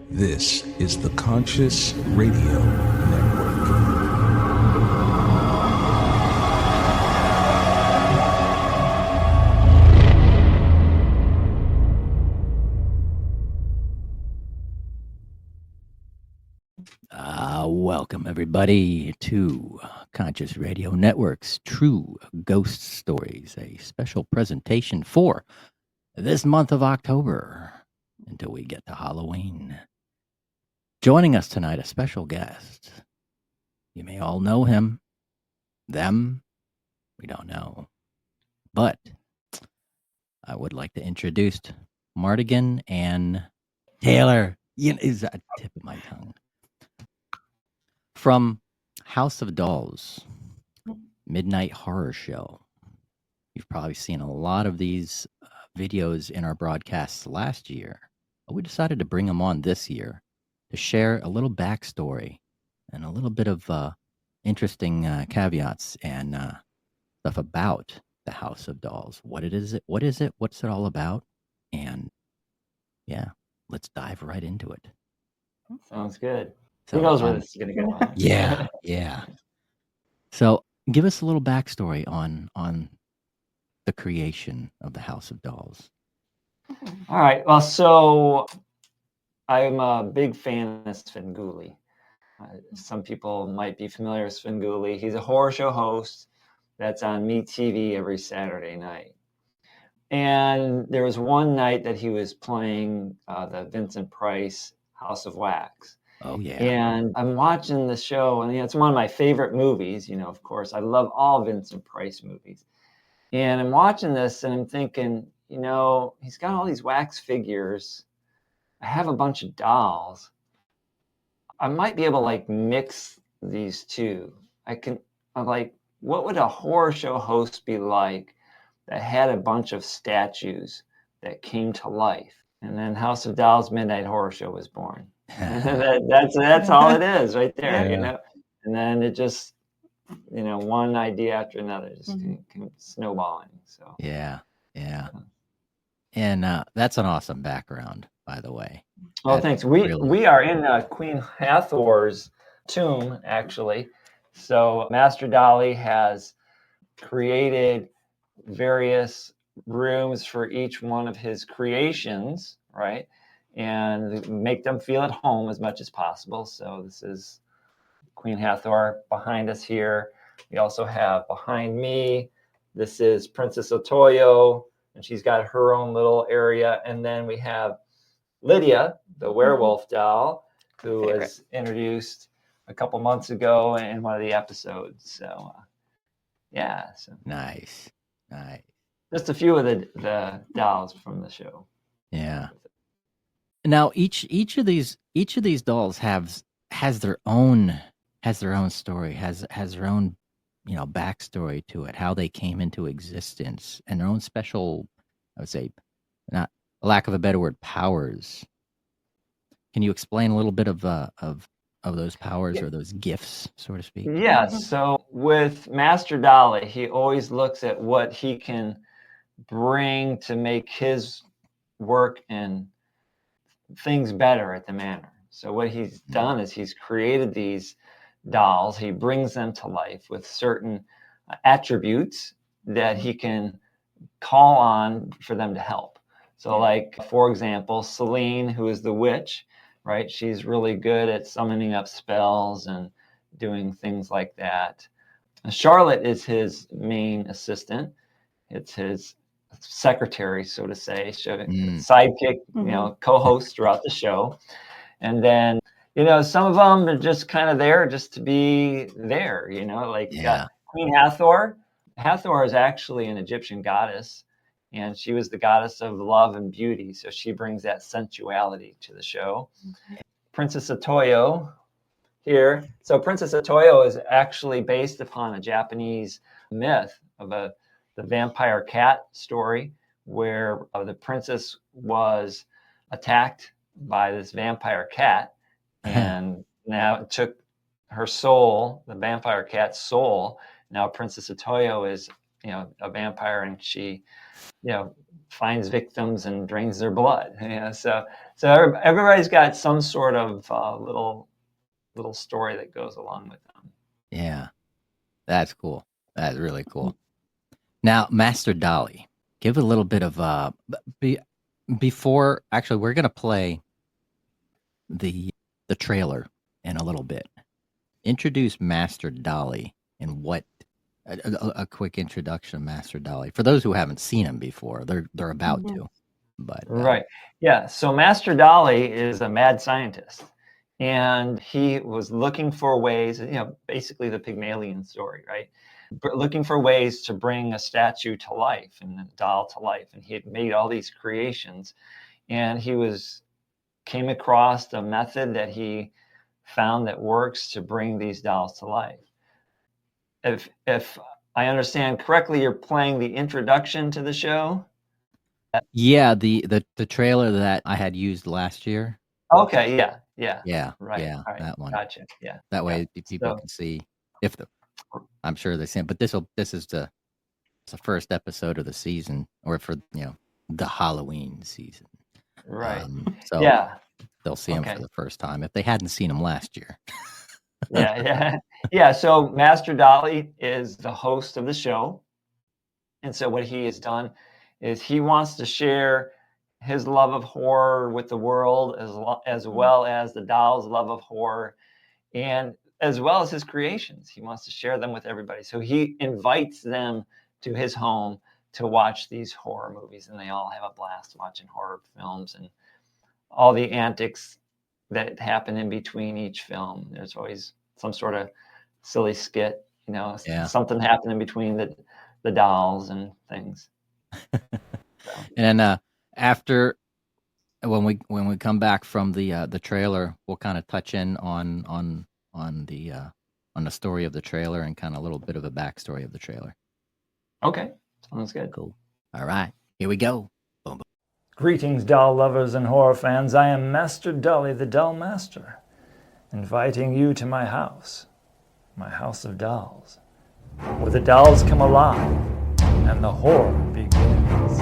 This is the Conscious Radio Network. Welcome, everybody, to Conscious Radio Network's True Ghost Stories, a special presentation for this month of October until we get to Halloween. Joining us tonight, a special guest. You may all know him, them, we don't know. But I would like to introduce Mardigan and Taylor. Is that tip of my tongue? From House of Dolls, Midnight Horror Show. You've probably seen a lot of these videos in our broadcasts last year. But we decided to bring them on this year to share a little backstory and a little bit of interesting caveats and stuff about the House of Dolls. What is it? What's it all about? And yeah, let's dive right into it. Sounds good. So, who knows where this is going to go? Yeah. So give us a little backstory on the creation of the House of Dolls. All right. Well, so I'm a big fan of Svengoolie. Some people might be familiar with Svengoolie. He's a horror show host that's on MeTV every Saturday night. And there was one night that he was playing the Vincent Price House of Wax. Oh, yeah. And I'm watching the show, and it's one of my favorite movies. Of course, I love all Vincent Price movies. And I'm watching this, and I'm thinking, he's got all these wax figures. I have a bunch of dolls. I might be able to mix these two. I'm like, what would a horror show host be like that had a bunch of statues that came to life? And then House of Dolls Midnight Horror Show was born. That's all it is right there, Yeah. And then it just, one idea after another just came snowballing. So Yeah. And that's an awesome background, by the way. Oh, thanks. We are in Queen Hathor's tomb, actually. So Master Dali has created various rooms for each one of his creations, right? And make them feel at home as much as possible. So this is Queen Hathor behind us here. We also have behind me, this is Princess Otoyo, and she's got her own little area. And then we have Lydia, the werewolf doll, who was introduced a couple months ago in one of the episodes. So, So Nice. Just a few of the dolls from the show. Yeah. Now each of these dolls has their own story, has their own backstory to it, how they came into existence, and their own special, I would say, not a lack of a better word, powers. Can you explain a little bit of those powers or those gifts, so to speak? Yeah. So with Master Dali, he always looks at what he can bring to make his work and things better at the Manor. So what he's done is he's created these dolls. He brings them to life with certain attributes that he can call on for them to help. So for example, Celine, who is the witch, right? She's really good at summoning up spells and doing things like that. Charlotte is his main assistant. It's his secretary, so to say, sidekick, co-host throughout the show. And then, some of them are just kind of there just to be there, Queen Hathor. Hathor is actually an Egyptian goddess, and she was the goddess of love and beauty. So she brings that sensuality to the show. Princess Otoyo here. So Princess Otoyo is actually based upon a Japanese myth of the vampire cat story, where the princess was attacked by this vampire cat, and now it took her soul, the vampire cat's soul. Now Princess Otoyo is, a vampire, and she, finds victims and drains their blood. So So everybody's got some sort of little story that goes along with them. Yeah, that's cool. That's really cool. Now, Master Dali, give a little bit of before. Actually, we're gonna play the trailer in a little bit. Introduce Master Dali and what a quick introduction of Master Dali for those who haven't seen him before. They're about to, but Right. Yeah. So Master Dali is a mad scientist, and he was looking for ways, basically the Pygmalion story, right? Looking for ways to bring a statue to life and a doll to life. And he had made all these creations, and came across a method that he found that works to bring these dolls to life. If I understand correctly, you're playing the introduction to the show. yeah, the trailer that I had used last year. Okay, yeah. Right. Yeah, All right. that one. Gotcha. Yeah. That way people So, can see if I'm sure they see it, but this is the first episode of the season, or for the Halloween season. right. So Yeah. they'll see him for the first time if they hadn't seen him last year. Yeah. So Master Dali is the host of the show. And so what he has done is he wants to share his love of horror with the world, as well as the doll's love of horror, and as well as his creations. He wants to share them with everybody. So he invites them to his home to watch these horror movies, and they all have a blast watching horror films and all the antics that happen in between each film. There's always some sort of silly skit, something happening between the dolls and things. And then after when we come back from the trailer, we'll kind of touch in on the story of the trailer and kind of a little bit of a backstory of the trailer. Okay, sounds good. Cool. All right, here we go. Boom, boom. Greetings, doll lovers and horror fans. I am Master Dali, the Doll Master, inviting you to my house of dolls, where the dolls come alive and the horror begins.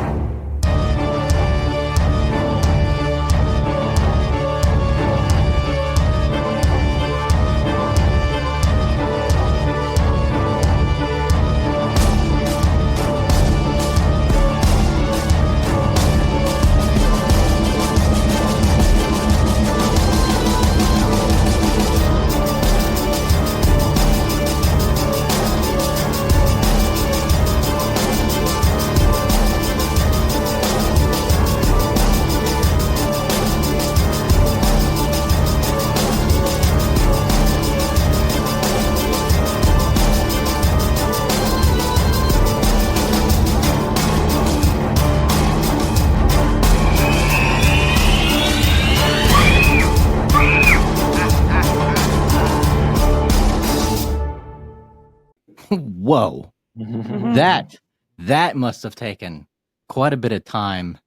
Whoa. That must have taken quite a bit of time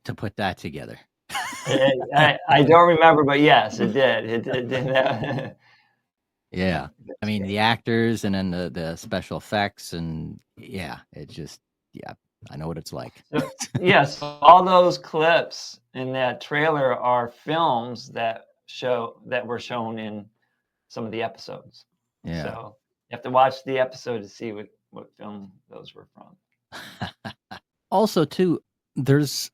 to put that together. I don't remember, but yes, it did. It did. Yeah. I mean, the actors and then the special effects, and I know what it's like. Yes, all those clips in that trailer are films that were shown in some of the episodes. Yeah. So you have to watch the episode to see what film those were from. Also, too, there's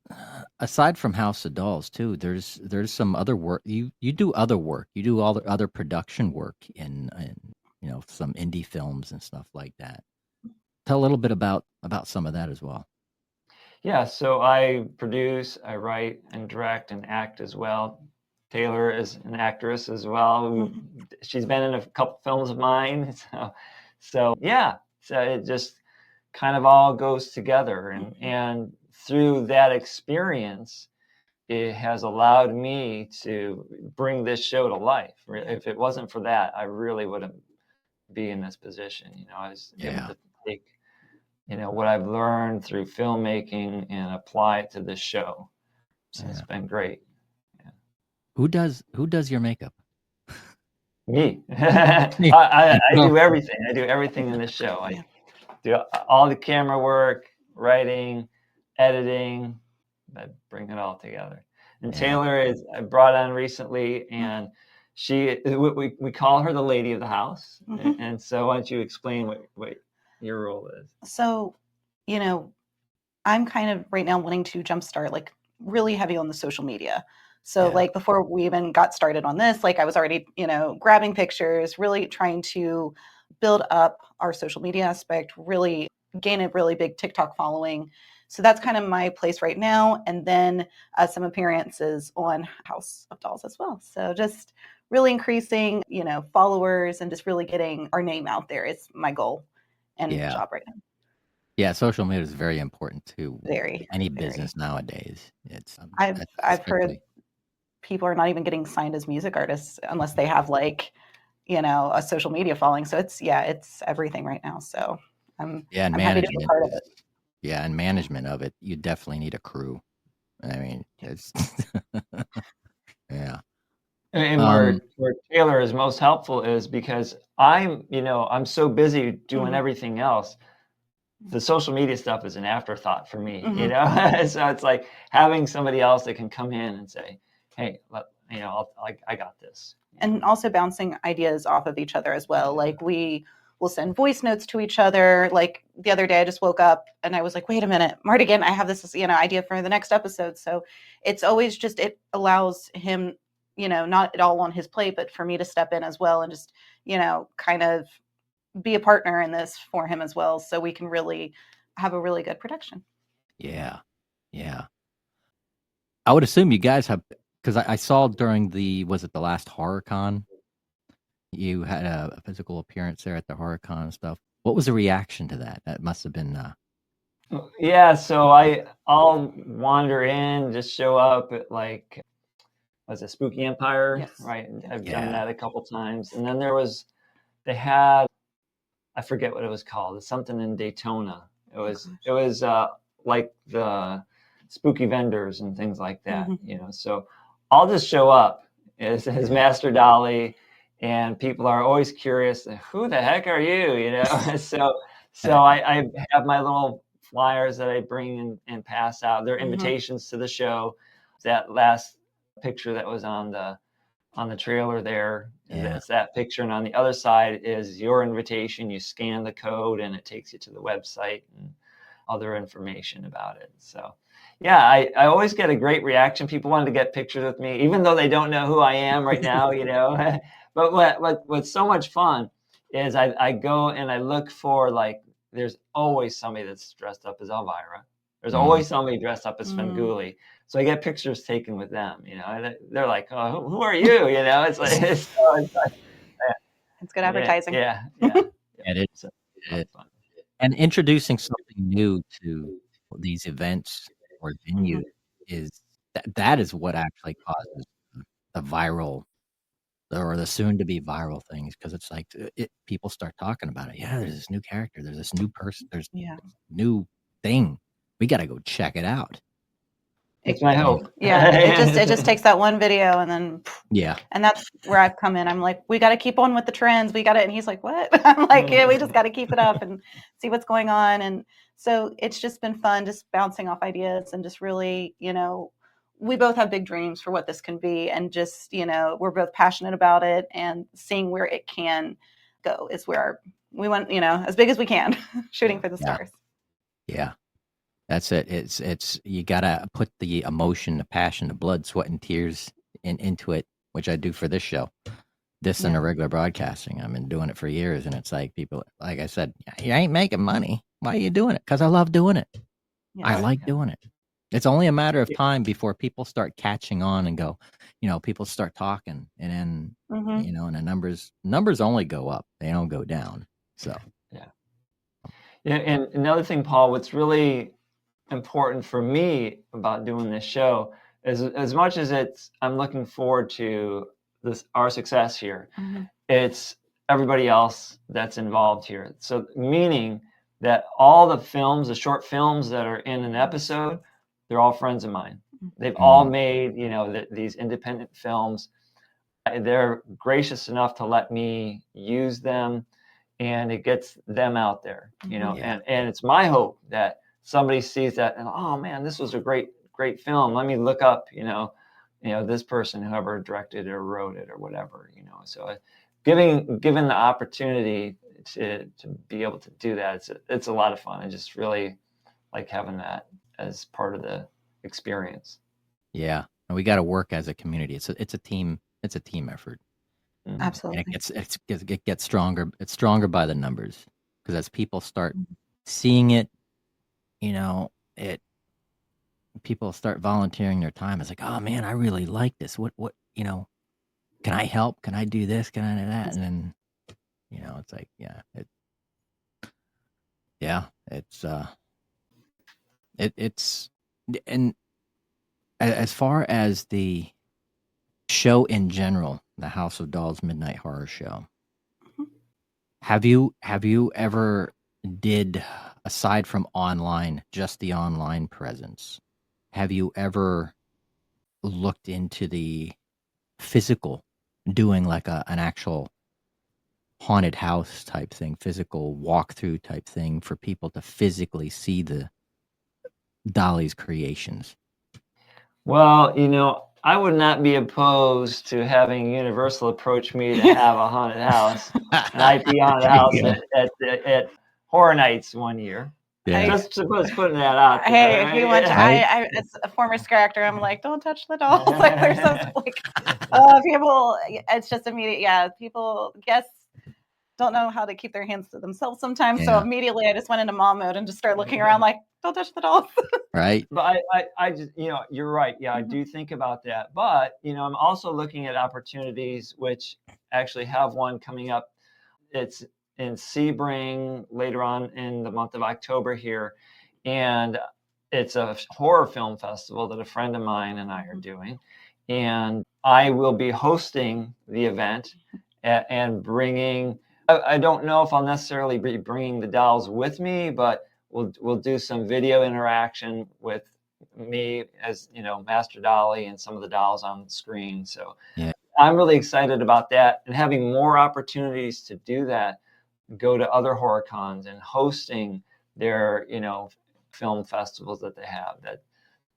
aside from House of Dolls, too, there's some other work. You do other work. You do all the other production work in some indie films and stuff like that. Tell a little bit about some of that as well. Yeah, so I produce, I write, and direct and act as well. Taylor is an actress as well. She's been in a couple films of mine. So it just kind of all goes together. And through that experience, it has allowed me to bring this show to life. If it wasn't for that, I really wouldn't be in this position. I was able to take what I've learned through filmmaking and apply it to this show. So it's been great. Yeah. Who does your makeup? Me. I do everything. I do everything in this show. I do all the camera work, writing, editing. I bring it all together. And Yeah. Taylor is I brought on recently, and we call her the lady of the house. Mhm. And so why don't you explain what your role is? So, you know, I'm kind of right now wanting to jumpstart like really heavy on the social media. So Yeah. like before we even got started on this, like I was already, grabbing pictures, really trying to build up our social media aspect, really gain a really big TikTok following. So that's kind of my place right now. And then some appearances on House of Dolls as well. So just really increasing, followers and just really getting our name out there is my goal and Yeah. job right now. Yeah, social media is very important to Very, any very. business nowadays. It's I've heard especially people are not even getting signed as music artists unless they have like, a social media following. So it's everything right now. So and I'm happy to be a part of it. Yeah, and management of it, you definitely need a crew. I mean, it's yeah. And where Taylor is most helpful is because I'm so busy doing Mhm. everything else. The social media stuff is an afterthought for me, Mhm. So it's like having somebody else that can come in and say, "Hey, I got this." And also bouncing ideas off of each other as well. Like we will send voice notes to each other. Like the other day I just woke up and I was like, wait a minute, Mardigan, I have this, idea for the next episode. So it's always just, it allows him, not at all on his plate, but for me to step in as well and just, kind of be a partner in this for him as well. So we can really have a really good production. Yeah. Yeah. I would assume you guys have, because I saw during was it the last HorrorCon? You had a physical appearance there at the HorrorCon and stuff. What was the reaction to that? That must have been Yeah, so I'll wander in, just show up at like was it Spooky Empire, Yes. right? Yes. I've Yeah. done that a couple times, and then they had I forget what it was called. It's something in Daytona. It was like the spooky vendors and things like that, Mhm. So I'll just show up as Master Dali, and people are always curious, who the heck are you? So I have my little flyers that I bring and pass out. They're Mhm. invitations to the show. That last picture that was on the trailer there, Yeah. it's that picture, and on the other side is your invitation. You scan the code and it takes you to the website and other information about it. So yeah, I always get a great reaction. People wanted to get pictures with me even though they don't know who I am right now. But what's so much fun is I go and I look for, like, there's always somebody that's dressed up as Elvira. There's always somebody dressed up as Svengoolie. So I get pictures taken with them, and they're like, "Oh, who are you?" It's like, it's good advertising. yeah. And it, So it fun. and introducing something new to these events or venues is that is what actually causes the viral or the soon to be viral things, because it's like people start talking about it. Yeah, there's this new character, there's this new person, there's Yeah. this new thing. We got to go check it out. It's my hope. Yeah, it just takes that one video and then Yeah. and that's where I've come in. I'm like, we got to keep on with the trends. We got it. And he's like, what? I'm like, yeah, we just got to keep it up and see what's going on. And so it's just been fun, just bouncing off ideas and just really, we both have big dreams for what this can be. And just, we're both passionate about it, and seeing where it can go is where we want, as big as we can, shooting for the stars. Yeah. That's it. It's you gotta put the emotion, the passion, the blood, sweat, and tears into it, which I do for this show. This and a regular broadcasting. I've been doing it for years, and it's like people, like I said, you ain't making money. Why are you doing it? Because I love doing it. Yeah. I like doing it. It's only a matter of time before people start catching on and go, people start talking, and then and the numbers only go up. They don't go down. So Yeah, and another thing, Paul, what's really important for me about doing this show is, as much as I'm looking forward to our success here, it's everybody else that's involved here. So meaning that all the short films that are in an episode, they're all friends of mine. They've all made, these independent films. They're gracious enough to let me use them, and it gets them out there, Yeah. and it's my hope that somebody sees that and, oh man, this was a great film. Let me look up, this person, whoever directed it or wrote it or whatever, so given the opportunity to be able to do that, it's a lot of fun. I just really like having that as part of the experience. Yeah, and we got to work as a community. It's a team effort. Mhm. Absolutely. And it gets stronger. It's stronger by the numbers, because as people start seeing it, people start volunteering their time. It's like, oh man, I really like this. What can I help? Can I do this? Can I do that? And then, it's like, it's and as far as the show in general, the House of Dolls Midnight Horror Show, Mhm. have you ever did, aside from online, just the online presence, have you ever looked into the physical, doing like an actual haunted house type thing, physical walkthrough type thing for people to physically see the Dolly's creations? Well, I would not be opposed to having Universal approach me to have a haunted house, an IP haunted There house you go. at Horror Nights one year. Yeah. Just putting that out there. Hey, if you want to, Right? I as a former scare actor, I'm like, don't touch the dolls. Like, they're so like, people. It's just immediate. Yeah, people guests don't know how to keep their hands to themselves sometimes. So Yeah. immediately, I just went into mom mode and just started looking around, like, don't touch the dolls. Right? But I just, you're right. Yeah, I do think about that. But, I'm also looking at opportunities, which actually have one coming up. It's in Sebring later on in the month of October here. And it's a horror film festival that a friend of mine and I are doing. And I will be hosting the event and bringing, I don't know if I'll necessarily be bringing the dolls with me, but we'll do some video interaction with me as, Master Dali and some of the dolls on the screen. So Yeah. I'm really excited about that, and having more opportunities to do that, go to other horror cons and hosting their, film festivals that they have.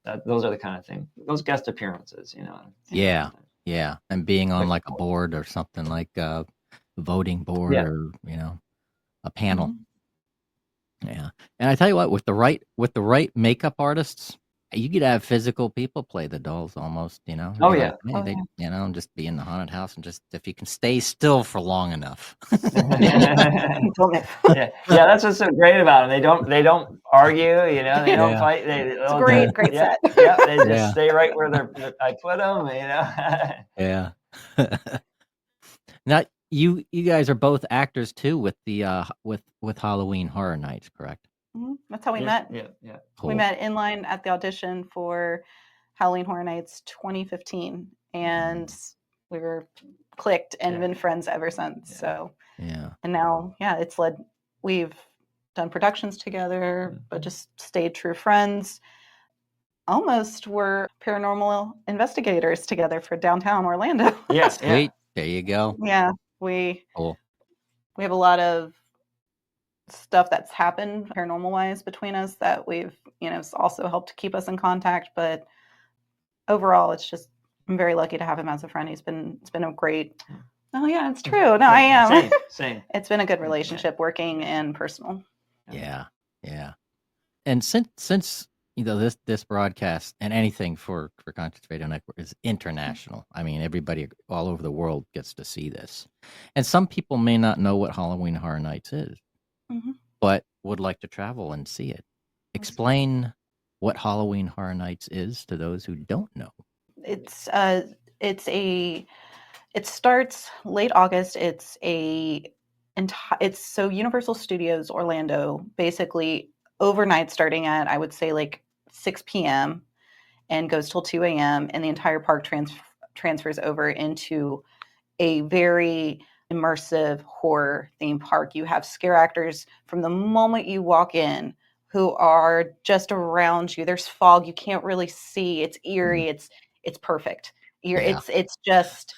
That those are the kind of things, those guest appearances, Yeah. Yeah. And being on like a board or something, like a voting board, Yeah. or, a panel. Mhm. Yeah. And I tell you what, with the right makeup artists, you could have physical people play the dolls almost, Oh, Be yeah. like, hey, Oh, they, yeah. just be in the haunted house, and just, if you can stay still for long enough. Don't move. Yeah, that's what's so great about them. They don't argue, they don't Yeah. fight. It's a great Yeah, set. yeah, they just Yeah. stay right where I put them, Yeah. Now, you guys are both actors too, with the with Halloween Horror Nights, correct? Mhm. That's how we Yeah, met. yeah. We Cool. met in line at the audition for Halloween Horror Nights 2015, and we were clicked and Yeah. been friends ever since. Yeah. So, Yeah. and now, it's led. We've done productions together, but just stayed true friends. Almost were paranormal investigators together for downtown Orlando. Yeah, Sweet. There you go. Yeah, we Cool. have a lot of stuff that's happened paranormal wise between us that we've also helped keep us in contact. But overall, it's just, I'm very lucky to have him as a friend. It's been a great. Oh yeah, it's true. No, I am. Same. It's been a good relationship, working and personal. Yeah. Yeah. And since this broadcast and anything for Conscious Radio Network is international. I mean, everybody all over the world gets to see this. And some people may not know what Halloween Horror Nights is, Mhm. but would like to travel and see it. Explain what Halloween Horror Nights is to those who don't know. It starts late August. It's so Universal Studios Orlando, basically overnight, starting at, I would say, like 6 p.m. and goes till 2 a.m. and the entire park transfers over into a very immersive horror theme park. You have scare actors from the moment you walk in who are just around you. There's fog, you can't really see. It's eerie. It's perfect. It's just,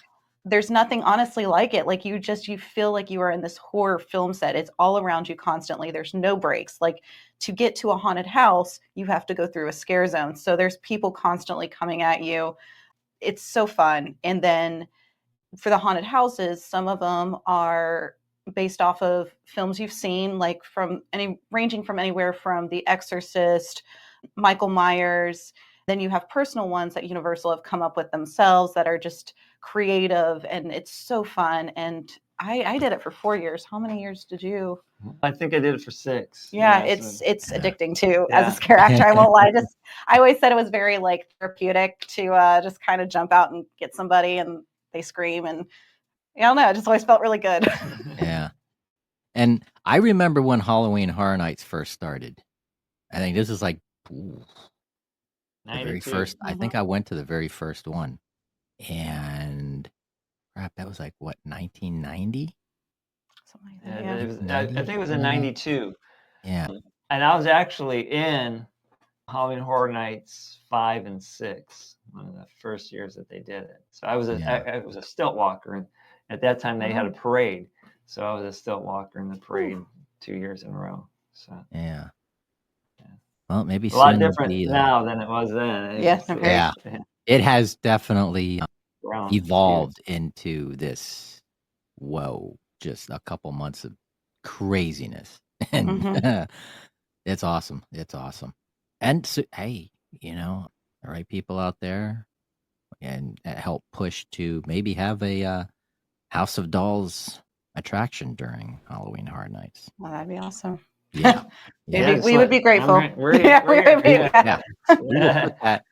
there's nothing honestly like it. Like, you feel like you are in this horror film set. It's all around you constantly. There's no breaks. Like, to get to a haunted house, you have to go through a scare zone. So there's people constantly coming at you. it's so fun. And then for the haunted houses, some of them are based off of films you've seen, like ranging from anywhere from The Exorcist, Michael Myers. Then you have personal ones that Universal have come up with themselves that are just creative, and it's so fun. And I did it for 4 years. How many years did you? I think I did it for 6. Yeah, so- it's addicting too as Yeah. a scare actor. I won't lie. I always said it was very like therapeutic to just kind of jump out and get somebody and they scream, and I don't know, it just always felt really good. Yeah. And I remember when Halloween Horror Nights first started. I think this is like the very 92. first. I think I went to the very first one, and crap, that was like what, 1990? Something like Yeah, that, yeah. it was, I think it was in 92. Yeah. And I was actually in Halloween Horror Nights 5 and 6, one of the first years that they did it. So I was Yeah. I was a stilt walker, and at that time they had a parade. So I was a stilt walker in the parade 2 years in a row. So Yeah. Well, maybe a lot soon will different be, now than it was then. Yeah, It's very. Yeah. It has definitely grown, it's evolved into this, whoa, just a couple months of craziness. And it's awesome. It's awesome. And so, hey, the right people out there and help push to maybe have a House of Dolls attraction during Halloween Horror Nights. Well, that'd be awesome. Yeah. Yeah, we would be grateful. We're here. We would be. Yeah.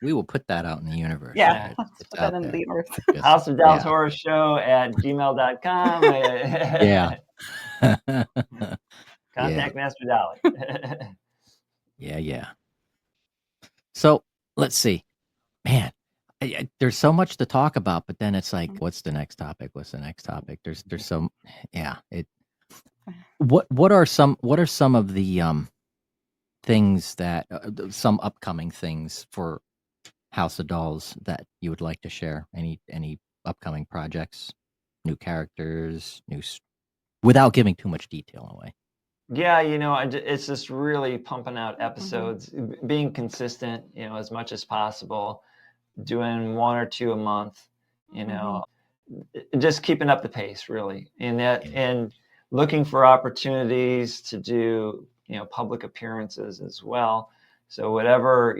We will put that out in the universe. Yeah, right? let's It's put that out in there. the universe. Just- House of Dolls yeah. Horror Show at gmail.com. Yeah. Contact Master Dali. Yeah. So let's see, man. There's so much to talk about, but then it's like, what's the next topic? What's the next topic? There's so, yeah. What are some of the things that some upcoming things for House of Dolls that you would like to share? Any upcoming projects, new characters, without giving too much detail away? Yeah, it's just really pumping out episodes, being consistent, as much as possible, doing 1 or 2 a month, just keeping up the pace, really, and looking for opportunities to do, public appearances as well. So whatever,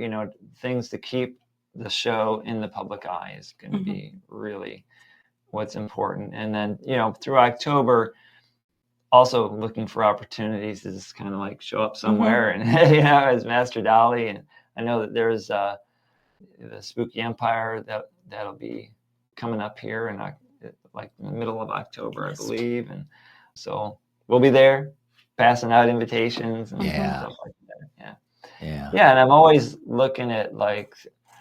things to keep the show in the public eye is going to be really what's important. And then, through October, also looking for opportunities to just kind of like show up somewhere and as Master Dali. And I know that there's the Spooky Empire that'll be coming up here in like in the middle of October, I believe. And so we'll be there passing out invitations and stuff like that. Yeah. And I'm always looking at, like,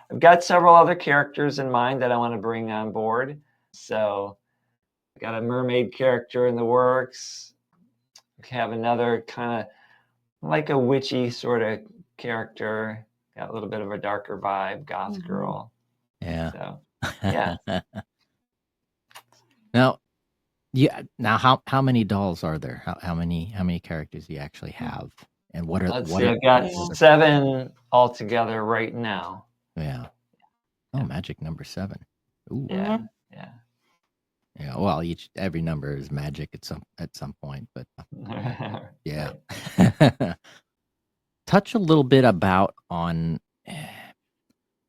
I've got several other characters in mind that I want to bring on board. So I got a mermaid character in the works. Have another kind of like a witchy sort of character, got a little bit of a darker vibe, goth girl. Yeah. So yeah. Now how many dolls are there? How many characters do you actually have? And what are Let's see, I've got 7 altogether right now. Yeah. Oh, magic number 7. Ooh. Yeah. Yeah, well, every number is magic at some point, but yeah. Touch a little bit on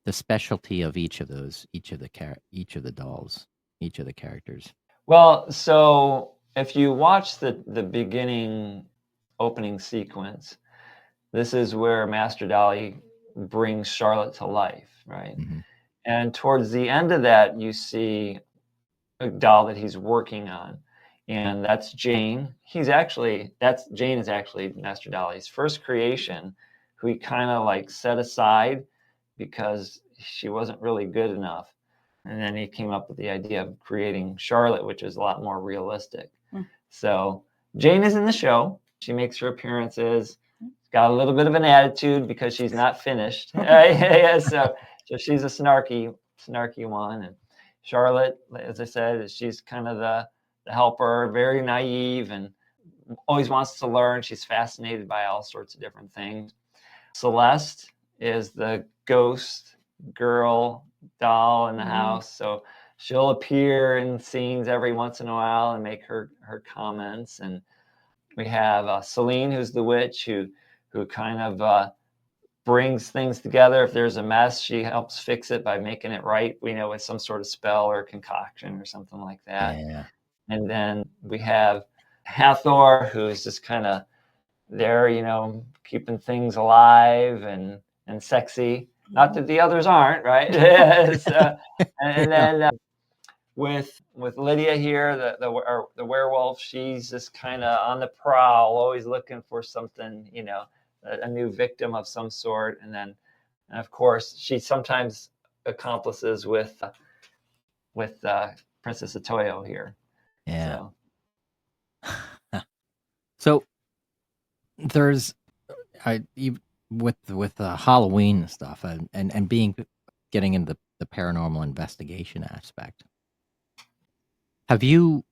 the specialty of each of the dolls, each of the characters. Well, so if you watch the beginning opening sequence, this is where Master Dali brings Charlotte to life, right? And towards the end of that, you see a doll that he's working on, and that's Jane. Jane is actually Master Dali's first creation, who he kind of like set aside because she wasn't really good enough. And then he came up with the idea of creating Charlotte, which is a lot more realistic. So Jane is in the show. She makes her appearances. Got a little bit of an attitude because she's not finished. So she's a snarky one. And Charlotte, as I said, she's kind of the helper, very naive and always wants to learn. She's fascinated by all sorts of different things. Celeste is the ghost girl doll in the Mhm. house. So she'll appear in scenes every once in a while and make her comments. And we have Celine, who's the witch, who kind of brings things together. If there's a mess, she helps fix it by making it right, with some sort of spell or concoction or something like that. Yeah. And then we have Hathor, who's just kind of there, keeping things alive and sexy. Not that the others aren't, right? And then with Lydia here, the werewolf, she's just kind of on the prowl, always looking for something, a new victim of some sort. And of course, she sometimes accomplices with Princess Otoyo here. Yeah. So So there's with Halloween and stuff, and getting into the paranormal investigation aspect. Have you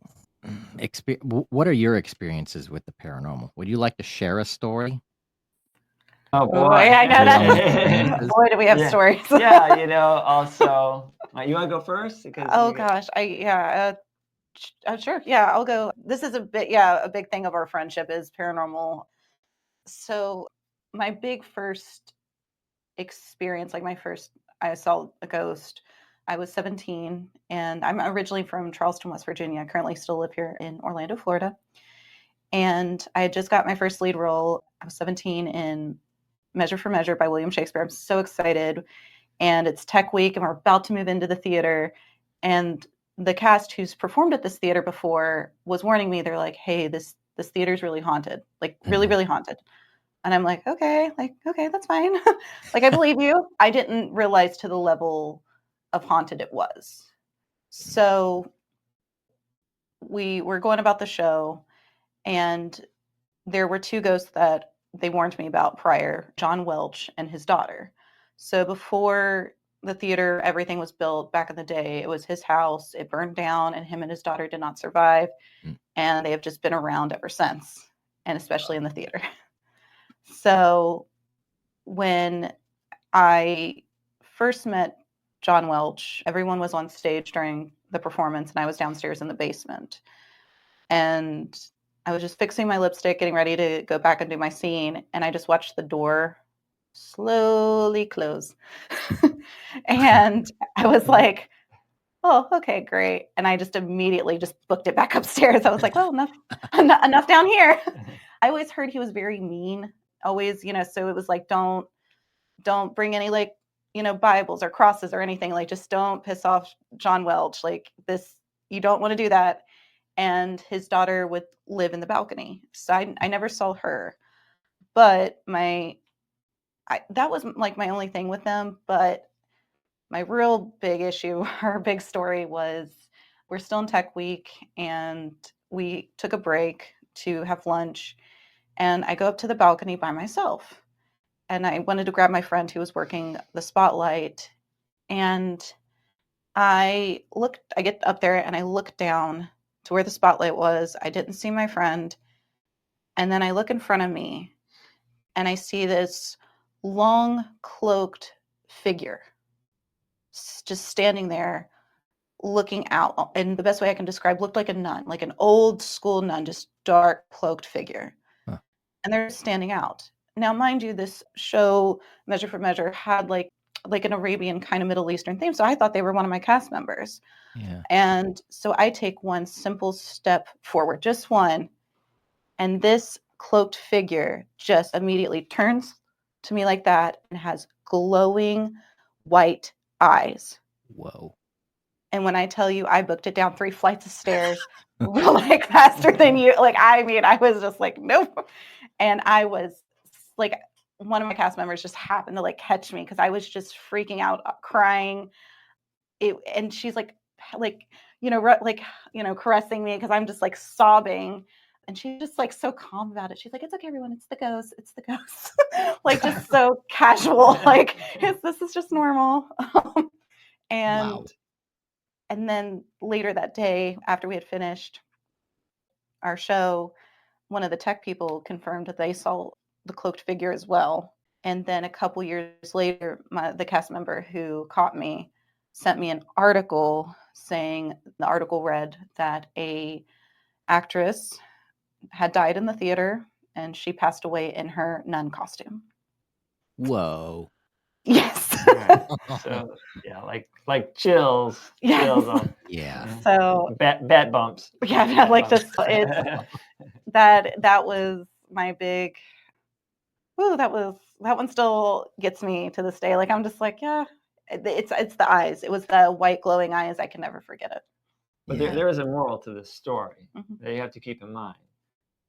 what are your experiences with the paranormal? Would you like to share a story? oh Oh, boy, I know Your own that. experiences? Boy, do we have Yeah. stories. Yeah, also, you want to go first? Because Oh gosh, sure. Yeah, I'll go. This is a big thing of our friendship is paranormal. So my big first experience, like I saw a ghost. I was 17, and I'm originally from Charleston, West Virginia. I currently still live here in Orlando, Florida. And I had just got my first lead role. I was 17 in Measure for Measure by William Shakespeare. I'm so excited. And it's Tech Week, and we're about to move into the theater. And the cast who's performed at this theater before was warning me. They're like, "Hey, this theater's really haunted, like really, really haunted." And I'm like, okay, that's fine. Like, I believe you. I didn't realize to the level of haunted it was. So we were going about the show, and there were two ghosts that they warned me about prior, John Welch and his daughter. So before the theater, everything was built back in the day. It was his house. It burned down, and him and his daughter did not survive. Mm. And they have just been around ever since, and especially in the theater. So when I first met John Welch, everyone was on stage during the performance, and I was downstairs in the basement. And I was just fixing my lipstick, getting ready to go back and do my scene, and I just watched the door slowly close. And I was like, oh, okay, great. And I just immediately just booked it back upstairs. I was like, well, enough down here. I always heard he was very mean, always, so it was like, don't bring any Bibles or crosses or anything. Like, just don't piss off John Welch. Like, this, you don't want to do that. And his daughter would live in the balcony. So I never saw her, but that was like my only thing with them. But my real big issue or big story was we're still in Tech Week, and we took a break to have lunch, and I go up to the balcony by myself, and I wanted to grab my friend who was working the spotlight, and I get up there and I look down to where the spotlight was. I didn't see my friend. And then I look in front of me and I see this long cloaked figure just standing there looking out. And the best way I can describe, looked like a nun, like an old school nun, just dark cloaked figure. Huh. And they're standing out. Now, mind you, this show, Measure for Measure, had like an Arabian kind of Middle Eastern theme. So I thought they were one of my cast members. Yeah. And so I take one simple step forward, just one. And this cloaked figure just immediately turns to me like that and has glowing white eyes. Whoa. And when I tell you I booked it down 3 flights of stairs, like faster than you, like, I mean, I was just like, nope. And I was like, one of my cast members just happened to like catch me because I was just freaking out, crying. And she's like, caressing me because I'm just like sobbing. And she's just like so calm about it. She's like, it's okay, everyone. It's the ghost. It's the ghost. Like, just so casual. Like, this is just normal. And Wow. and then later that day, after we had finished our show, one of the tech people confirmed that they saw the cloaked figure as well. And then a couple years later, the cast member who caught me sent me an article saying, the article read that a actress had died in the theater and she passed away in her nun costume. Whoa. Yes. All right. So yeah, like chills, Yes. chills on Yeah. So bat bumps. yeah, Bat like bumps. this, that was my big, ooh, that one still gets me to this day. Like, I'm just like, yeah, it's the eyes. It was the white glowing eyes. I can never forget it. But Yeah. there is a moral to this story Mhm. that you have to keep in mind.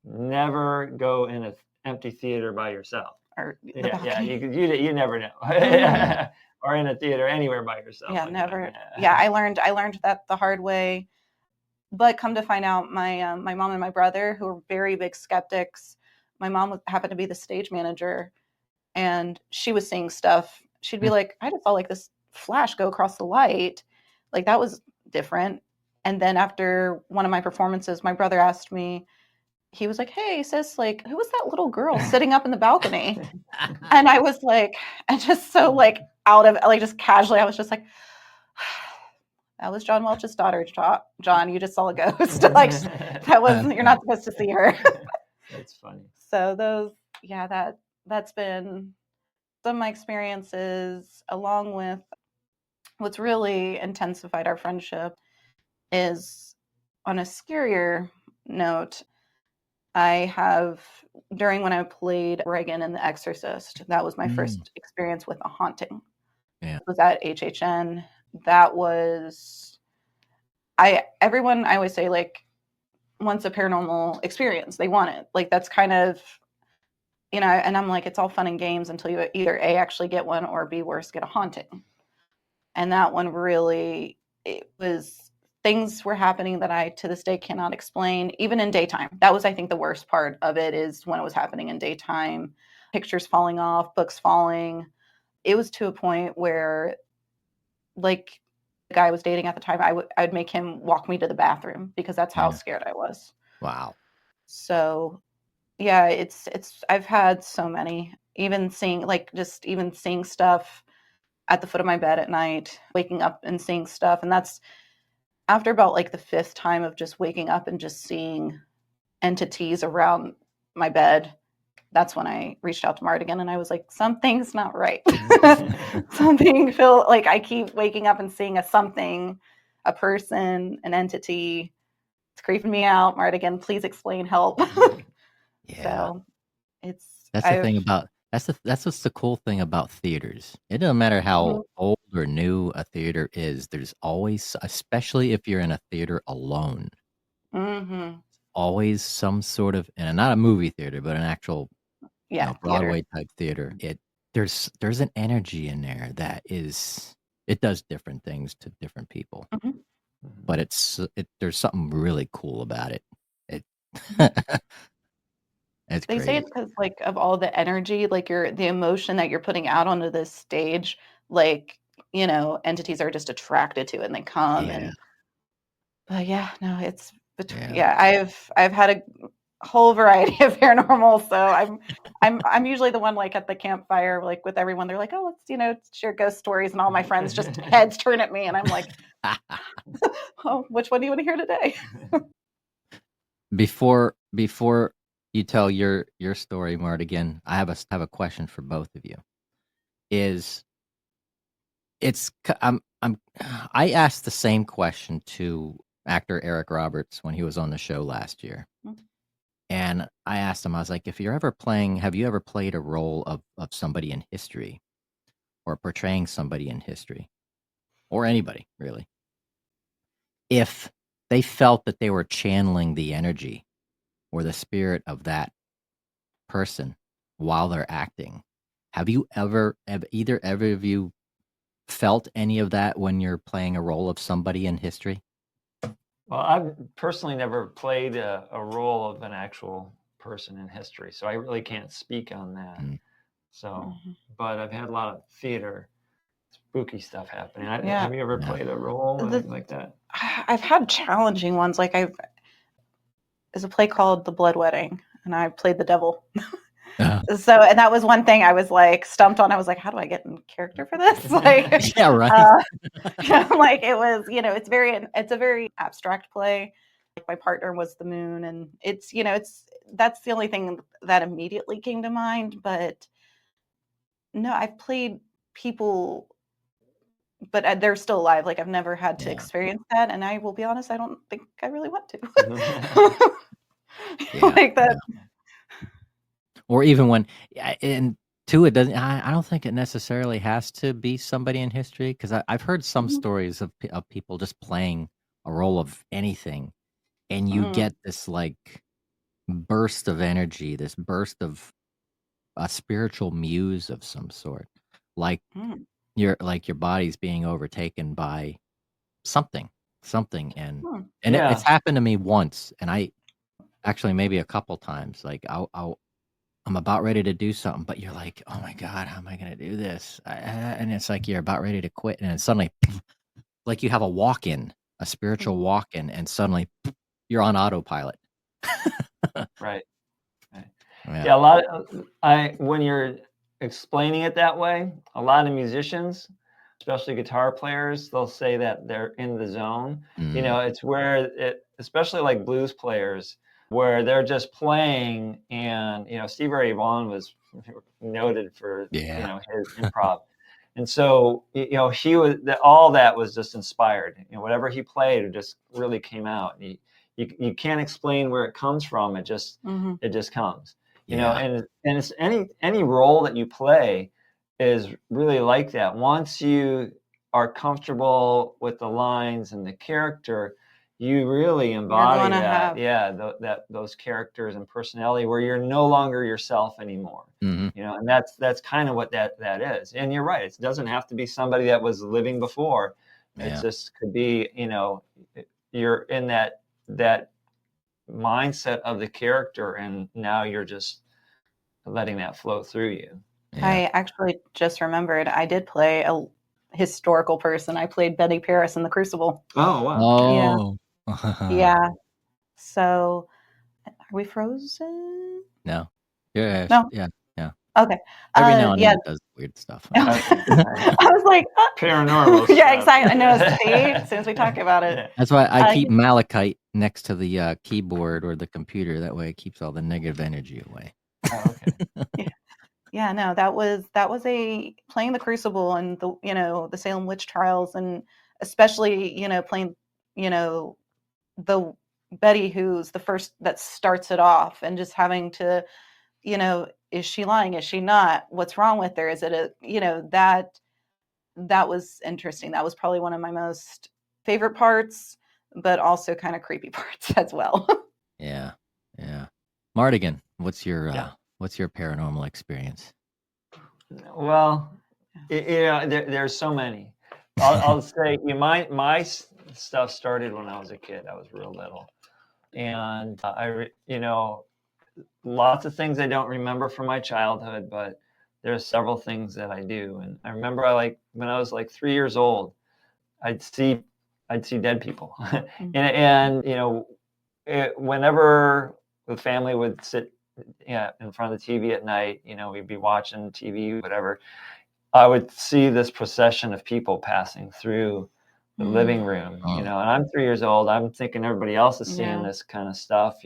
Never go in an empty theater by yourself. Or the Yeah, balcony. you never know. Or in a theater anywhere by yourself. Yeah, Like, never. Yeah, I learned that the hard way. But come to find out, my mom and my brother, who were very big skeptics, my mom happened to be the stage manager, and she was seeing stuff. She'd be like, I just saw like this flash go across the light. Like, that was different. And then after one of my performances, my brother asked me, he was like, hey, sis, like, who was that little girl sitting up in the balcony? And I was like, and just so like out of, like, just casually, I was just like, that was John Welch's daughter, John. You just saw a ghost. Like, that was, you're not supposed to see her. That's funny. So those, yeah, that's been some of my experiences, along with what's really intensified our friendship is, on a scarier note, I have, during when I played Reagan in The Exorcist, that was my first experience with a haunting. Yeah. It was at HHN. That was, everyone, I always say, like, wants a paranormal experience. They want it. Like, that's kind of, and I'm like, it's all fun and games until you either A, actually get one, or B, worse, get a haunting. And that one really, it was, things were happening that I, to this day, cannot explain, even in daytime. That was, I think, the worst part of it, is when it was happening in daytime, pictures falling off, books falling. It was to a point where, like, the guy I was dating at the time, I would make him walk me to the bathroom because that's how scared I was. Wow. So yeah, it's I've had so many, even seeing stuff at the foot of my bed at night, waking up and seeing stuff. And that's after about like the fifth time of just waking up and just seeing entities around my bed. That's when I reached out to Mart again, and I was like, something's not right. Something feel like I keep waking up and seeing something, a person, an entity. It's creeping me out. Mart again, please explain, help. Yeah. So that's the thing about that's what's the cool thing about theaters. It doesn't matter how old or new a theater is. There's always, especially if you're in a theater alone, always some sort of, and not a movie theater, but an actual, Broadway type theater. There's an energy in there that is, it does different things to different people, but there's something really cool about it. It's They say great. it's because, like, of all the energy, like, the emotion that you're putting out onto this stage, like, entities are just attracted to it and they come. Yeah. But yeah, no, it's between. Yeah. Yeah, I've had a whole variety of paranormal, so I'm usually the one, like, at the campfire, like, with everyone. They're like, oh, let's share ghost stories, and all my friends just heads turn at me, and I'm like, oh, which one do you want to hear today? Before you tell your story, Mart, again, I have a question for both of you. I asked the same question to actor Eric Roberts when he was on the show last year. And I asked him, I was like, have you ever played a role of somebody in history, or portraying somebody in history, or anybody really? If they felt that they were channeling the energy or the spirit of that person while they're acting, have either of you felt any of that when you're playing a role of somebody in history? Well, I've personally never played a role of an actual person in history, so I really can't speak on that. So, but I've had a lot of theater spooky stuff happening. Have you ever played a role like that? I've had challenging ones. Like, there's a play called The Blood Wedding, and I played the devil. So, and that was one thing I was like stumped on. I was like, how do I get in character for this? Like, Yeah, right. like it was, it's a very abstract play. Like my partner was the moon, and that's the only thing that immediately came to mind. But no, I've played people, but they're still alive. Like I've never had to Yeah. experience that, and I will be honest, I don't think I really want to. Yeah, Like that. Or even when, and two, it doesn't. I don't think it necessarily has to be somebody in history, because I've heard some Mhm. stories of people just playing a role of anything, and you get this like burst of energy, this burst of a spiritual muse of some sort, like Mm. your body's being overtaken by something, and Hmm. it's Yeah. happened to me once, and I actually maybe a couple times. Like I'm about ready to do something, but you're like, oh my God, how am I going to do this? And it's like you're about ready to quit. And then suddenly, like you have a walk-in, a spiritual Mhm. walk-in, and suddenly you're on autopilot. Right. Right. Yeah. Yeah, a lot of when you're explaining it that way, a lot of musicians, especially guitar players, they'll say that they're in the zone. Mm, It's where especially like blues players, where they're just playing, and Stevie Ray Vaughan was noted for yeah. his improv, and so he was all that was just inspired. Whatever he played, it just really came out. You can't explain where it comes from. Mhm. It just comes. Yeah. And it's any role that you play is really like that. Once you are comfortable with the lines and the character, you really You're embody gonna that. have. Yeah, those characters and personality, where you're no longer yourself anymore. Hmm. And that's kind of what that is. And you're right, it doesn't have to be somebody that was living before. It Yeah. just could be, you're in that mindset of the character, and now you're just letting that flow through you. Yeah. I actually just remembered I did play a historical person. I played Betty Paris in The Crucible. Oh wow. Yeah. Oh. Yeah. So, are we frozen? No. Yeah. No. Yeah. Yeah. Okay. Every now and then Yeah. it does weird stuff. Okay. I was like, Paranormal yeah, stuff. exactly. I know. See, as soon as we talk about it, Yeah. That's why I uh, keep malachite next to the keyboard or the computer. That way it keeps all the negative energy away. Oh, okay. yeah, no, that was a playing the Crucible and the Salem witch trials, and especially playing the Betty who's the first that starts it off, and just having to is she lying, is she not, what's wrong with her, is it a that was interesting. That was probably one of my most favorite parts, but also kind of creepy parts as well. Yeah. Yeah. Mardigan, Yeah. what's your paranormal experience? Well, there's so many. I'll say my stuff started when I was a kid. I was real little, and lots of things I don't remember from my childhood, but there's several things that I do. And I remember when I was like 3 years old, I'd see dead people, and whenever the family would sit in front of the TV at night, we'd be watching TV, whatever. I would see this procession of people passing through the living room, Oh. and I'm 3 years old. I'm thinking everybody else is seeing Yeah. this kind of stuff.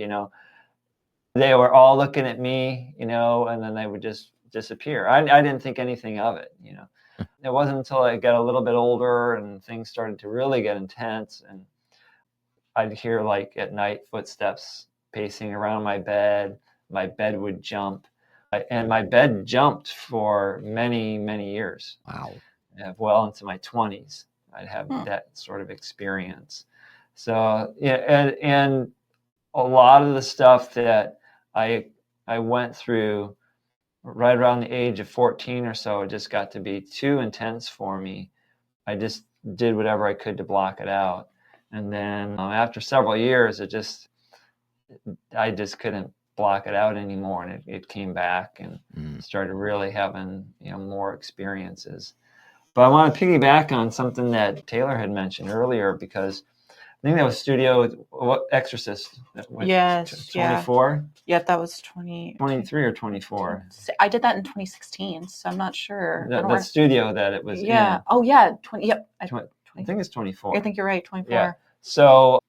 They were all looking at me, and then they would just disappear. I didn't think anything of it. It wasn't until I got a little bit older and things started to really get intense, and I'd hear like at night footsteps pacing around my bed. My bed would jump, and my bed jumped for many, many years. Wow. Well into my 20s, I'd have Hmm. that sort of experience. So yeah, and a lot of the stuff that I went through right around the age of 14 or so, it just got to be too intense for me. I just did whatever I could to block it out. And then after several years, I just couldn't block it out anymore. And it came back and started really having, more experiences. But I want to piggyback on something that Taylor had mentioned earlier, because I think that was Studio what Exorcist. That went Yes, yeah. 24, Yep, that was 23 or 24. I did that in 2016, so I'm not sure. The studio that it was yeah. in. Oh, yeah. 20. Yep. I think it's 24. I think you're right. 24. Yeah. So,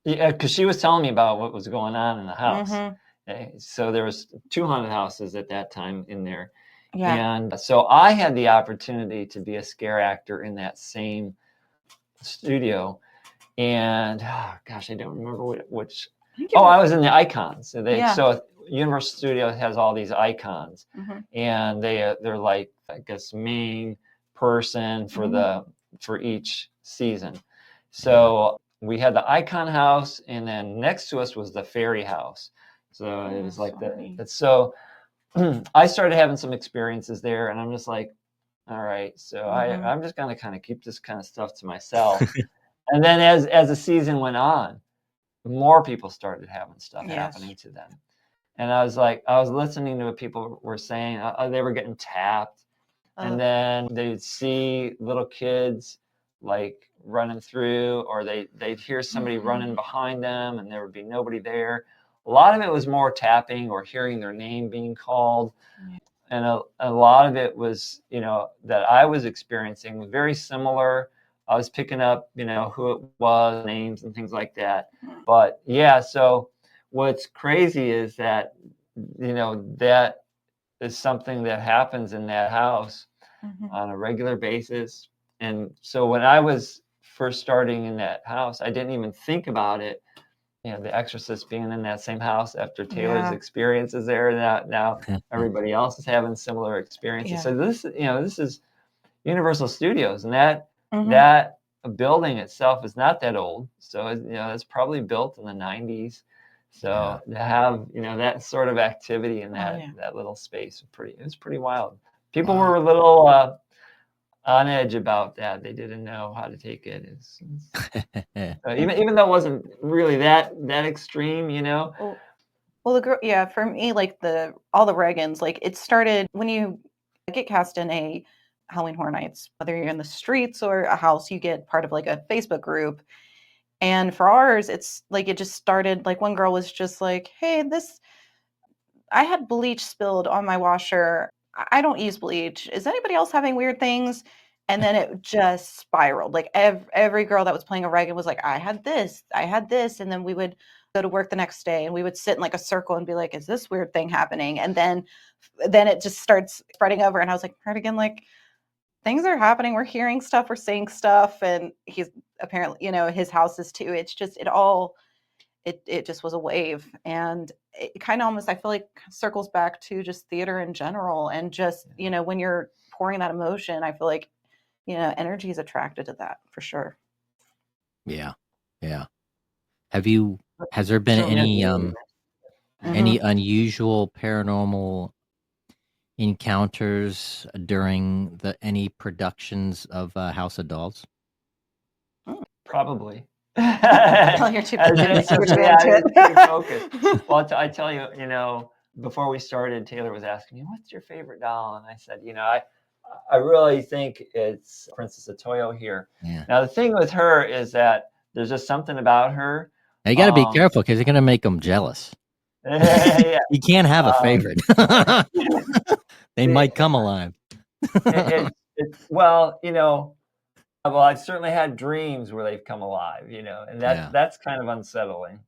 yeah, because she was telling me about what was going on in the house. Mm-hmm. So there was 2 haunted houses at that time in there. Yeah. And so I had the opportunity to be a scare actor in that same studio. And gosh, I don't remember which. I was in the icons. So Universal Studios has all these icons, and they're like, I guess, main person for each season. So we had the icon house, and then next to us was the fairy house. So it was like so I started having some experiences there, and I'm just like, all right, so I'm just gonna kind of keep this kind of stuff to myself. And then as the season went on, more people started having stuff happening to them. And I was listening to what people were saying. They were getting tapped. And then they'd see little kids like running through, or they'd hear somebody running behind them and there would be nobody there. A lot of it was more tapping or hearing their name being called. And a lot of it was, that I was experiencing very similar. I was picking up, who it was, names and things like that. But yeah, so what's crazy is that, that is something that happens in that house on a regular basis. And so when I was first starting in that house, I didn't even think about it. The Exorcist being in that same house after Taylor's experiences there. Now everybody else is having similar experiences. So this is Universal Studios, and that building itself is not that old. So it's probably built in the 90s. So to have that sort of activity in that little space, it was pretty wild. People were a little on edge about that. They didn't know how to take it. Even though it wasn't really that extreme, Well, for me, like all the Regans, like it started when you get cast in a Halloween Horror Nights, whether you're in the streets or a house, you get part of like a Facebook group. And for ours, it's like it just started. Like one girl was just like, "Hey, I had bleach spilled on my washer. I don't use bleach. Is anybody else having weird things?" And then it just spiraled. Like every girl that was playing a Regan was like, I had this. And then we would go to work the next day and we would sit in like a circle and be like, is this weird thing happening? And then it just starts spreading over. And I was like, again, like things are happening. We're hearing stuff, we're seeing stuff. And he's apparently, his house is too. It's just, it just was a wave. And it kind of almost, I feel like circles back to just theater in general. And just, when you're pouring that emotion, I feel like, energy is attracted to that for sure. Yeah. Has there been any unusual paranormal encounters during any productions of House of Dolls? Probably. You're too focused. Well, I tell you, before we started, Taylor was asking me, "What's your favorite doll?" And I said, I really think it's Princess Otoyo here. Yeah. Now the thing with her is that there's just something about her. Now, you got to be careful because you're going to make them jealous. You can't have a favorite. They might come alive. Well, I've certainly had dreams where they've come alive, and that's kind of unsettling.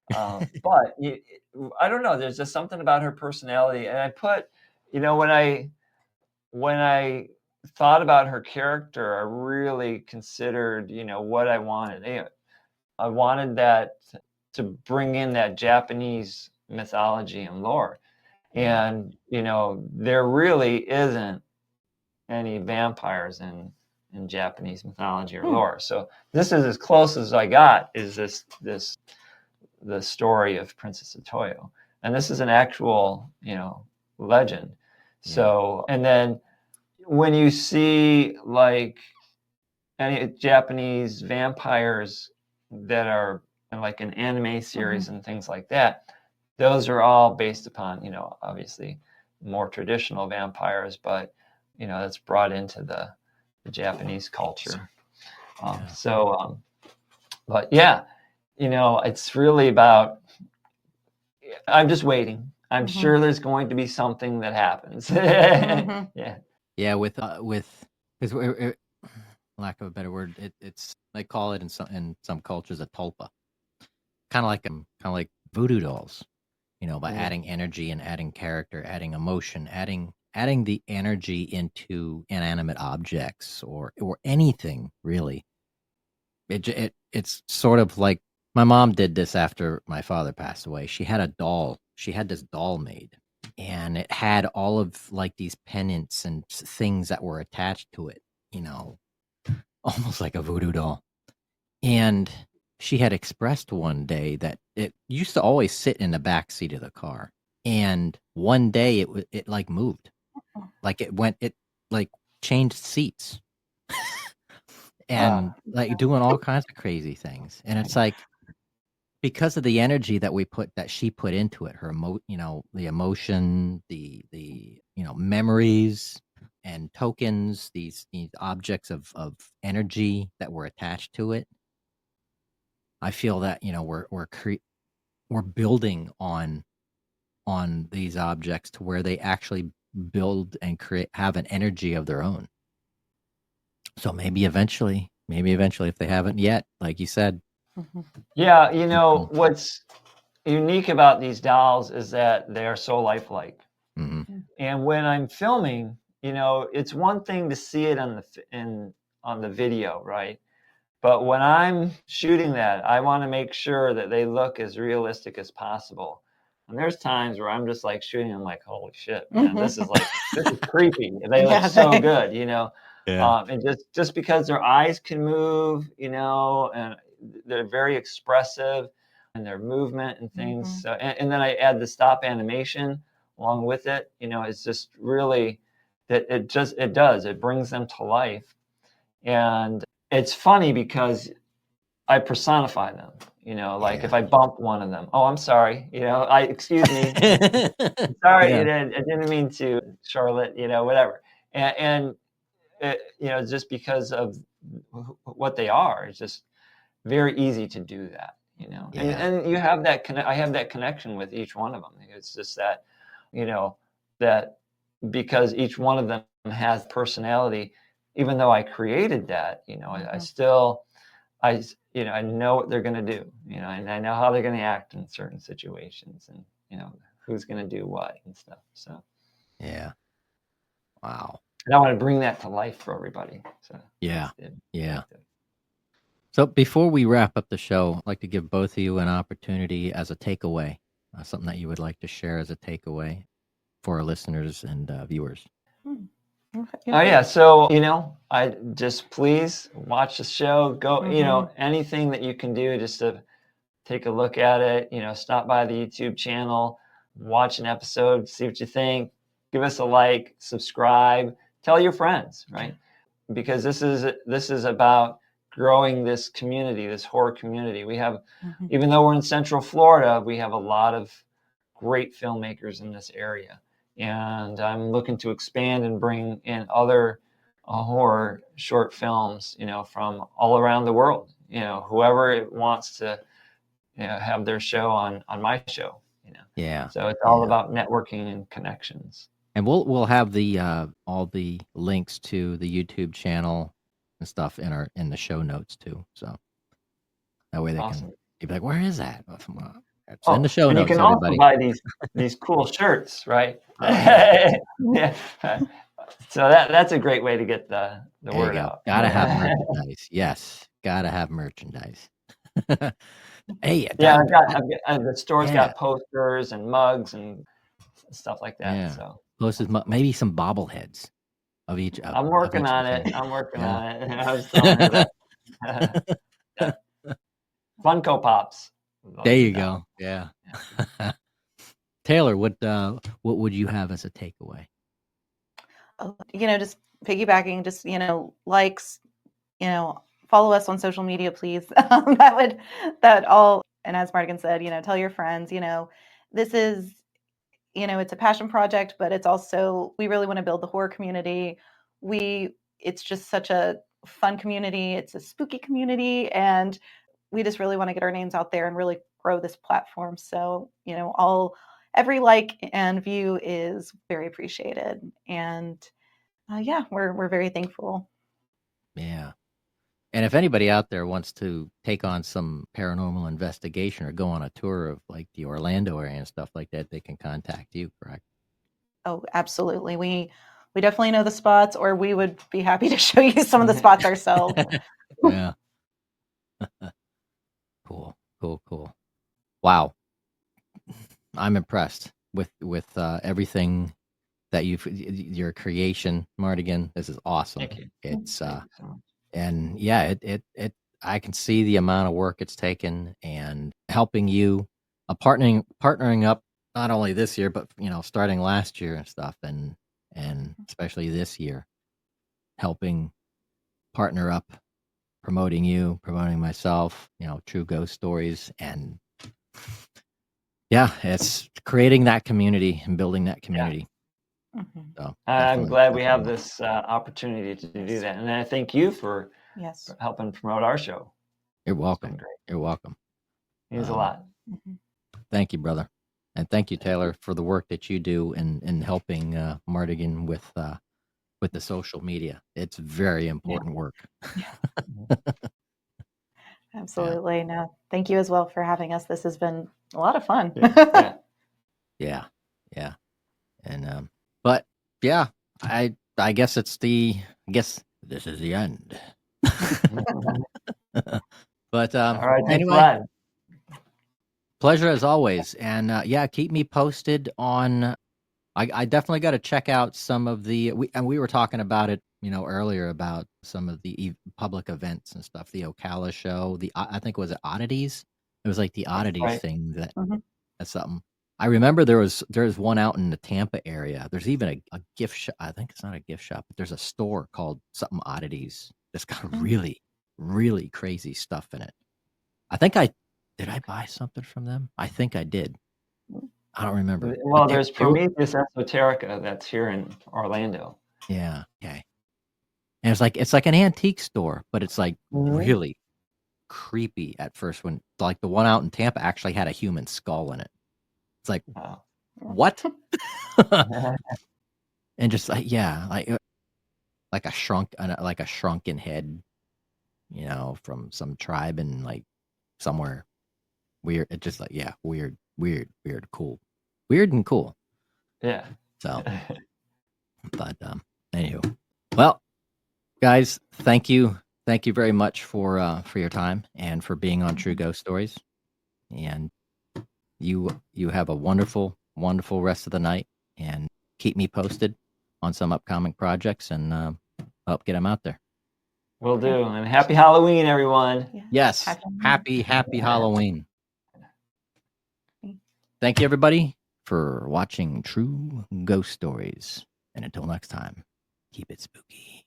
But I don't know. There's just something about her personality, and I put, when I thought about her character, I really considered, what I wanted. I wanted that to bring in that Japanese mythology and lore, and there really isn't any vampires in Japanese mythology or lore. So this is as close as I got. Is the story of Princess Otoyo, and this is an actual legend. So and then when you see like any Japanese vampires that are in like an anime series and things like that, those are all based upon obviously more traditional vampires, but that's brought into the Japanese culture. But yeah, it's really about, I'm just waiting. I'm Mhm. sure there's going to be something that happens. Mhm. Yeah. Yeah, with because lack of a better word, it's they call it in some cultures a tulpa, kind of like voodoo dolls, by Mm. adding energy and adding character, adding emotion, adding the energy into inanimate objects or anything really. It's sort of like my mom did this after my father passed away. She had a doll. She had this doll made, and it had all of like these pendants and things that were attached to it, you know, almost like a voodoo doll. And she had expressed one day that it used to always sit in the back seat of the car. And one day it like moved, like it like changed seats and like doing all kinds of crazy things. And it's like because of the energy that she put into it, the emotion, the memories and tokens, these objects of energy that were attached to it. I feel that we're building on these objects to where they actually build and have an energy of their own. So maybe eventually if they haven't yet, like you said. Mhm. Yeah, Mhm. what's unique about these dolls is that they are so lifelike. Mhm. And when I'm filming, it's one thing to see it on the video, right? But when I'm shooting that, I want to make sure that they look as realistic as possible. And there's times where I'm just like shooting, I'm like, holy shit, man, this is creepy. They look Yeah, so they- good, Yeah. and just because their eyes can move, and they're very expressive in their movement and things. Mhm. So, and then I add the stop animation along with it. It's just really that it brings them to life. And it's funny because I personify them, like Yeah. if I bump one of them, oh, I'm sorry, excuse me, sorry, Yeah. I didn't mean to, Charlotte, whatever. And just because of what they are, it's just very easy to do that, and Yeah. you have I have that connection with each one of them. It's just that, you know, that because each one of them has personality, even though I created that, I Mhm. still, I know what they're going to do, and I know how they're going to act in certain situations, and who's going to do what and stuff. So, Yeah. Wow. and I want to bring that to life for everybody. So, Yeah. that's the Yeah. objective. So before we wrap up the show, I'd like to give both of you an opportunity as a takeaway, something that you would like to share as a takeaway for our listeners and viewers. Hmm. Okay, Oh yeah, so I just please watch the show. Go, Mhm. anything that you can do just to take a look at it. Stop by the YouTube channel, watch an episode, see what you think. Give us a like, subscribe, tell your friends, right? Because this is about growing this community, this horror community. We have, Mhm. even though we're in Central Florida, we have a lot of great filmmakers in this area, and I'm looking to expand and bring in other horror short films, from all around the world. Whoever wants to, have their show on my show. Yeah. So it's all Yeah. about networking and connections. And we'll have the all the links to the YouTube channel and stuff in the show notes too. So that way they can Awesome. be like, where is that? Well, it's in Oh, the show and you notes, can also everybody. buy these cool shirts, right? Oh yeah. Yeah. So that's a great way to get the There you word go. out. Gotta have merchandise. Yes. Gotta have merchandise. Hey, Yeah, the store's yeah. got posters and mugs and stuff like that. Yeah. So Maybe some bobbleheads of each of, I'm of working each of on the it. things. I'm working Yeah. on it. I was telling her that. Yeah. Funko Pops. There Those you down. go. Yeah. Taylor, what would you have as a takeaway? Oh, just piggybacking, just likes, follow us on social media, please. That all. And as Mardigan said, tell your friends. This is, it's a passion project, but it's also we really want to build the horror community. It's just such a fun community. It's a spooky community, and we just really want to get our names out there and really grow this platform. So, every like and view is very appreciated. And yeah, we're very thankful. Yeah. And if anybody out there wants to take on some paranormal investigation or go on a tour of like the Orlando area and stuff like that, they can contact you, correct? Oh, absolutely. We definitely know the spots, or we would be happy to show you some of the spots ourselves. Yeah. Cool. Wow. I'm impressed with everything that your creation, Mardigan. This is awesome. Thank you. It's Thank you so much. and yeah, it I can see the amount of work it's taken and helping you, partnering up not only this year but starting last year and stuff, and especially this year, helping partner up, promoting you, promoting myself, True Ghost Stories, and yeah, it's creating that community and building that community. Mhm. So I'm definitely- glad we have definitely. this opportunity to do that, and I thank you for Yes. helping promote our show. You're It's welcome. been great. You're welcome. Means a lot. Mhm. Thank you, brother. And thank you, Taylor, for the work that you do in helping Mardigan with the social media. It's very important work. Absolutely. No, thank you as well for having us. This has been a lot of fun. Yeah. Yeah. And but yeah, I guess I guess this is the end. But All right. Thanks anyway, a lot. pleasure as always. And yeah, keep me posted on. I definitely got to check out some of the. We were talking about it, earlier about some of the public events and stuff. The Ocala show. I think was it Oddities. It was like the Oddities Right. thing that. Mhm. That's something. I remember there's one out in the Tampa area. There's even a gift shop. I think it's not a gift shop, but there's a store called something Oddities that's got really, really crazy stuff in it. I think did I buy something from them? I think I did. I don't remember. Well, But there's Prometheus Esoterica that's here in Orlando. yeah, okay. And it's like an antique store, but it's like really creepy at first. When like the one out in Tampa actually had a human skull in it. It's like, Wow. what? And just like like a shrunken head, from some tribe in like somewhere weird. It just like weird, cool, weird and cool. Yeah. So, but anywho, well, guys, thank you very much for your time and for being on True Ghost Stories. And you have a wonderful rest of the night, and keep me posted on some upcoming projects, and help get them out there. Will do. And happy Halloween, everyone. Yes, happy Halloween. Thank you, everybody, for watching True Ghost Stories. And until next time, keep it spooky.